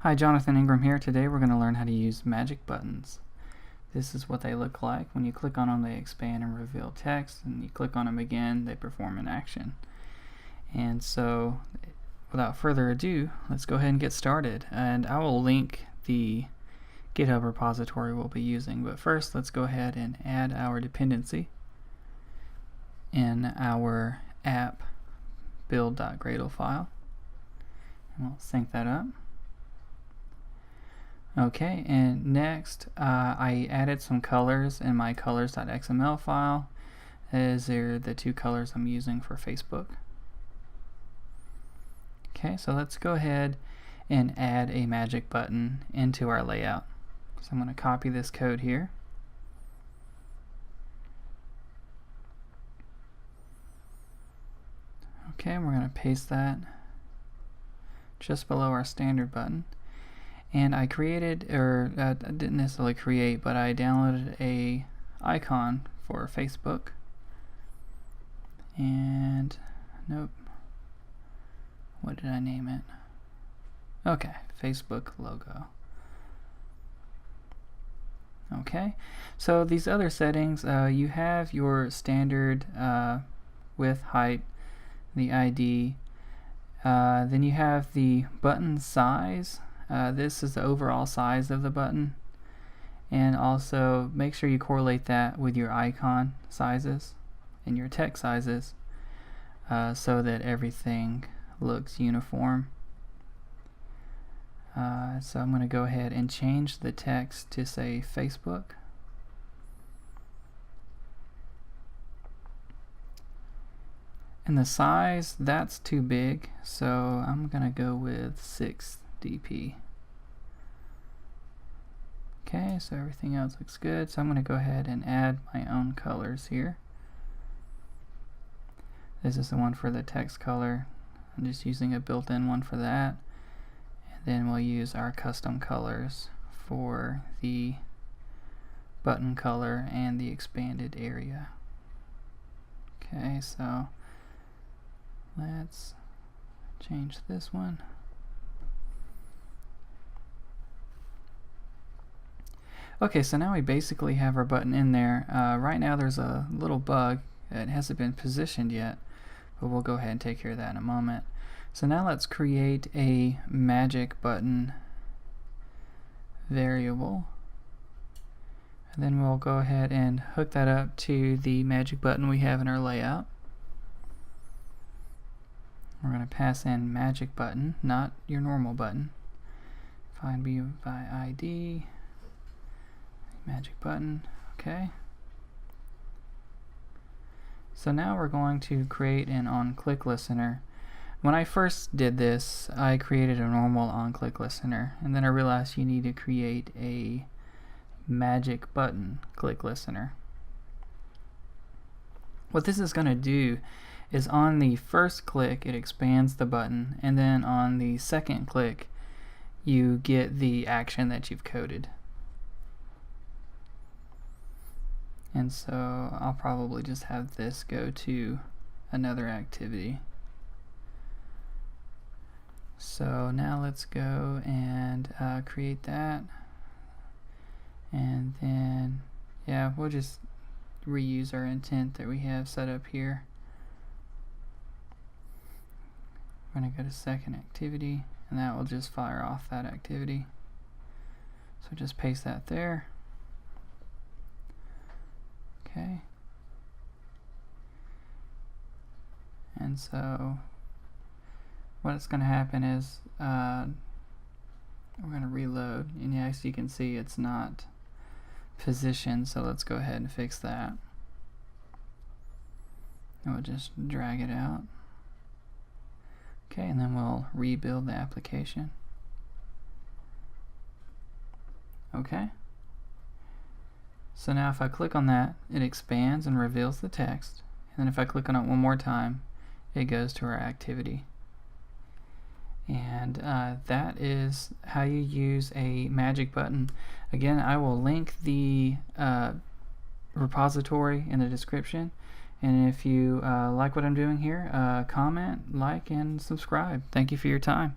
Hi, Jonathan Ingram here. Today we're going to learn how to use magic buttons. This is what they look like. When you click on them, they expand and reveal text, and you click on them again, they perform an action. And so, without further ado, let's go ahead and get started. And I will link the GitHub repository we'll be using. But first, let's go ahead and add our dependency in our app build.gradle file. And we'll sync that up. Okay, and next I added some colors in my colors.xml file. These are the two colors I'm using for Facebook. Okay, so let's go ahead and add a magic button into our layout. So I'm going to copy this code here. Okay, we're going to paste that just below our standard button. And I created, or I didn't necessarily create, but I downloaded a icon for Facebook. And nope, what did I name it? Okay, Facebook logo. Okay, so these other settings, you have your standard width, height, the ID, then you have the button size. This is the overall size of the button, and also make sure you correlate that with your icon sizes and your text sizes so that everything looks uniform. So I'm going to go ahead and change the text to say Facebook. And the size, that's too big, so I'm going to go with 6 dp. Okay, so everything else looks good, so I'm going to go ahead and add my own colors here. This is the one for the text color. I'm just using a built-in one for that. And then we'll use our custom colors for the button color and the expanded area. Okay, so let's change this one. Okay, so now we basically have our button in there. Right now there's a little bug. It hasn't been positioned yet, but we'll go ahead and take care of that in a moment. So now let's create a magic button variable. And then we'll go ahead and hook that up to the magic button we have in our layout. We're going to pass in magic button, not your normal button. Find me by ID. Magic button, okay. So now we're going to create an on-click listener. When I first did this, I created a normal on-click listener, and then I realized you need to create a magic button click listener. What this is going to do is on the first click it expands the button, and then on the second click you get the action that you've coded. And so I'll probably just have this go to another activity. So now let's go and create that. And then, yeah, we'll just reuse our intent that we have set up here. We're going to go to second activity, and that will just fire off that activity. So just paste that there. Okay, and so what's going to happen is we're going to reload, and as you can see it's not positioned, so let's go ahead and fix that. And we'll just drag it out. Okay, and then we'll rebuild the application. Okay. So now if I click on that, it expands and reveals the text. And then if I click on it one more time, it goes to our activity. And that is how you use a magic button. Again, I will link the repository in the description. And if you like what I'm doing here, comment, like, and subscribe. Thank you for your time.